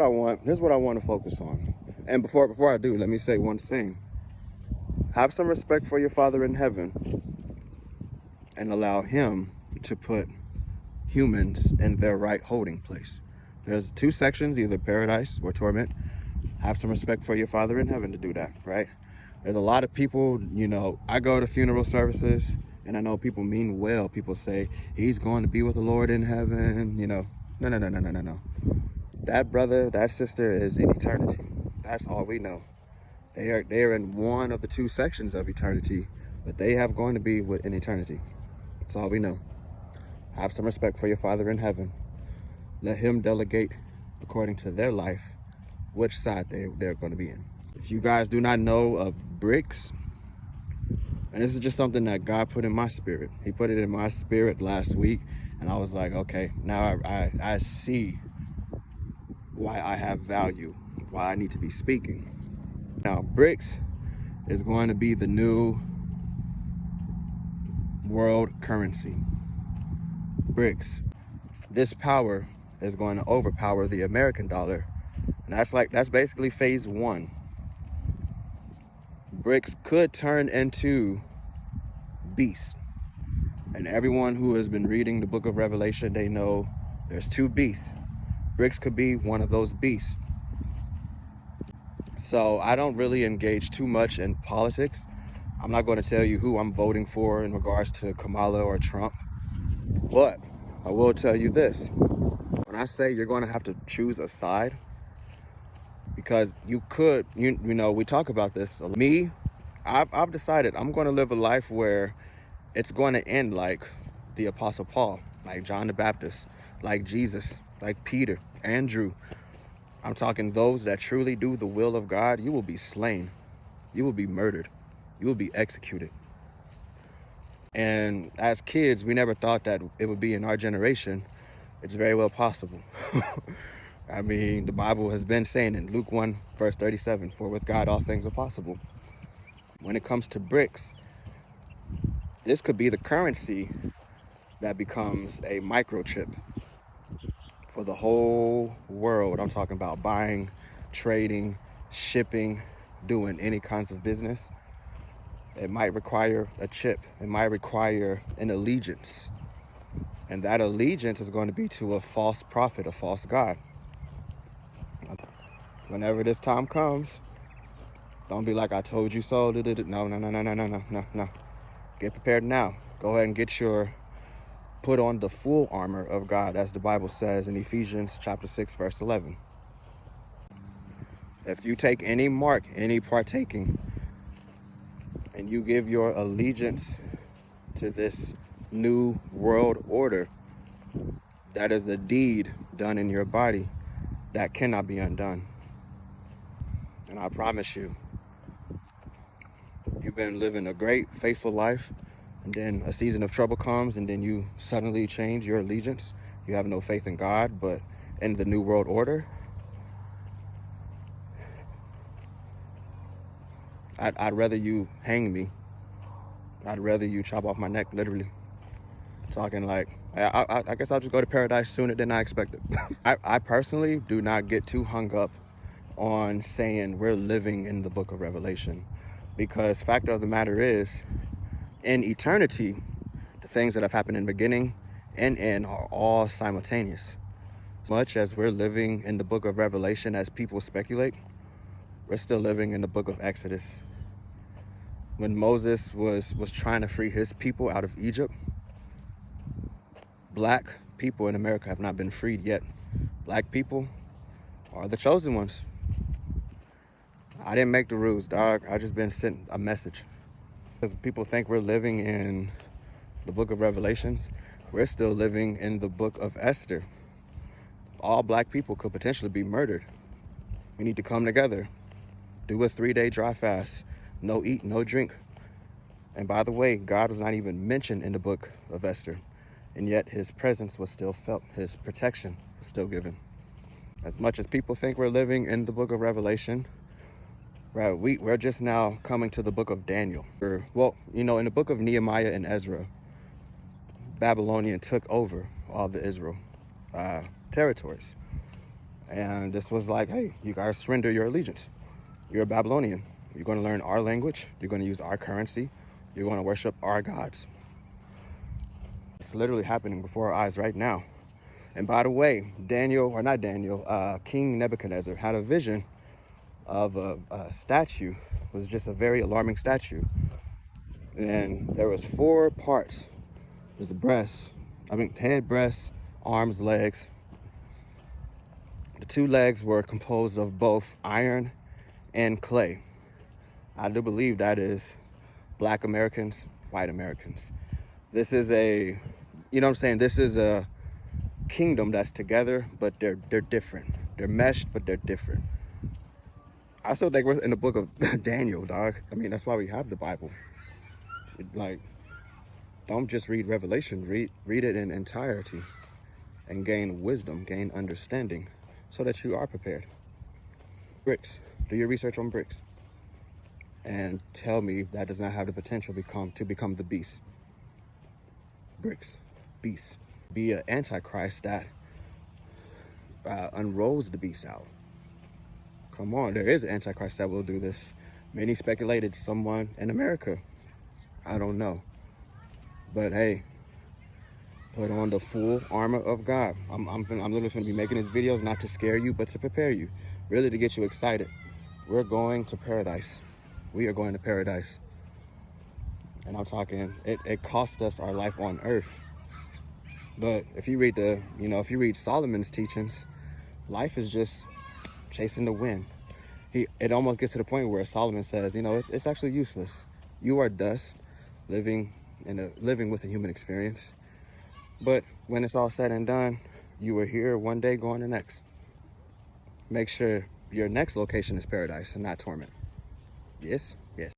Here's what I want to focus on. And before I do, let me say one thing. Have some respect for your Father in heaven and allow him to put humans in their right holding place. There's two sections, either paradise or torment. Have some respect for your Father in heaven to do that, right? There's a lot of people, I go to funeral services and I know people mean well. People say he's going to be with the Lord in heaven, No. That brother, that sister is in eternity. That's all we know. They are in one of the two sections of eternity, but they have going to be in eternity. That's all we know. Have some respect for your Father in heaven. Let him delegate according to their life which side they're going to be in. If you guys do not know of BRICS, and this is just something that God put in my spirit. He put it in my spirit last week, and I was like, okay, now I see why I have value, why I need to be speaking. Now, BRICS is going to be the new world currency. BRICS. This power is going to overpower the American dollar. And that's basically phase one. BRICS could turn into beasts. And everyone who has been reading the book of Revelation, they know there's two beasts. BRICS could be one of those beasts. So I don't really engage too much in politics. I'm not going to tell you who I'm voting for in regards to Kamala or Trump. But I will tell you this. When I say you're going to have to choose a side, because you could, we talk about this. Me, I've decided I'm going to live a life where it's going to end like the Apostle Paul, like John the Baptist, like Jesus, like Peter, Andrew. I'm talking those that truly do the will of God. You will be slain. You will be murdered. You will be executed. And as kids, we never thought that it would be in our generation. It's very well possible. I mean, the Bible has been saying in Luke 1, verse 37, for with God all things are possible. When it comes to BRICS, this could be the currency that becomes a microchip for the whole world. I'm talking about buying, trading, shipping, doing any kinds of business. It might require a chip. It might require an allegiance. And that allegiance is going to be to a false prophet, a false god. Whenever this time comes, don't be like, I told you so. No. Get prepared now. Go ahead and put on the full armor of God, as the Bible says in Ephesians chapter 6, verse 11. If you take any mark, any partaking, and you give your allegiance to this new world order, that is a deed done in your body that cannot be undone. And I promise you, you've been living a great, faithful life, and then a season of trouble comes, and then you suddenly change your allegiance. You have no faith in God, but in the new world order. I'd rather you hang me. I'd rather you chop off my neck, literally. Talking like, I guess I'll just go to paradise sooner than I expected. I personally do not get too hung up on saying we're living in the book of Revelation, because fact of the matter is, in eternity, the things that have happened in the beginning and end are all simultaneous. As much as we're living in the book of Revelation as people speculate, we're still living in the book of Exodus. When Moses was trying to free his people out of Egypt, black people in America have not been freed yet. Black people are the chosen ones. I didn't make the rules, dog. I just been sent a message. Because people think we're living in the book of Revelations, we're still living in the book of Esther. All black people could potentially be murdered. We need to come together, do a 3-day dry fast, no eat, no drink. And by the way, God was not even mentioned in the book of Esther, and yet his presence was still felt. His protection was still given. As much as people think we're living in the book of Revelation, right, we're just now coming to the book of Daniel. Well, in the book of Nehemiah and Ezra, Babylonian took over all the Israel territories. And this was like, hey, you guys surrender your allegiance. You're a Babylonian. You're going to learn our language. You're going to use our currency. You're going to worship our gods. It's literally happening before our eyes right now. And by the way, King Nebuchadnezzar had a vision of a statue. It was just a very alarming statue. And there was 4 parts. There's the breast, head, breast, arms, legs. The 2 legs were composed of both iron and clay. I do believe that is Black Americans, white Americans. This is a, you know what I'm saying? This is a kingdom that's together, but they're different. They're meshed, but they're different. I still think we're in the book of Daniel, dog. I mean, that's why we have the Bible. Like, don't just read Revelation, read it in entirety and gain wisdom, gain understanding so that you are prepared. BRICS, do your research on BRICS and tell me that does not have the potential to become the beast. BRICS, beast. Be an antichrist that unrolls the beast out. Come on, there is an antichrist that will do this. Many speculated someone in America. I don't know. But hey, put on the full armor of God. I'm literally going to be making these videos not to scare you, but to prepare you. Really to get you excited. We're going to paradise. We are going to paradise. And I'm talking, it cost us our life on earth. But if you read if you read Solomon's teachings, life is just chasing the wind. It almost gets to the point where Solomon says, it's actually useless. You are dust, living with a human experience. But when it's all said and done, you are here one day, going the next. Make sure your next location is paradise and not torment. Yes? Yes.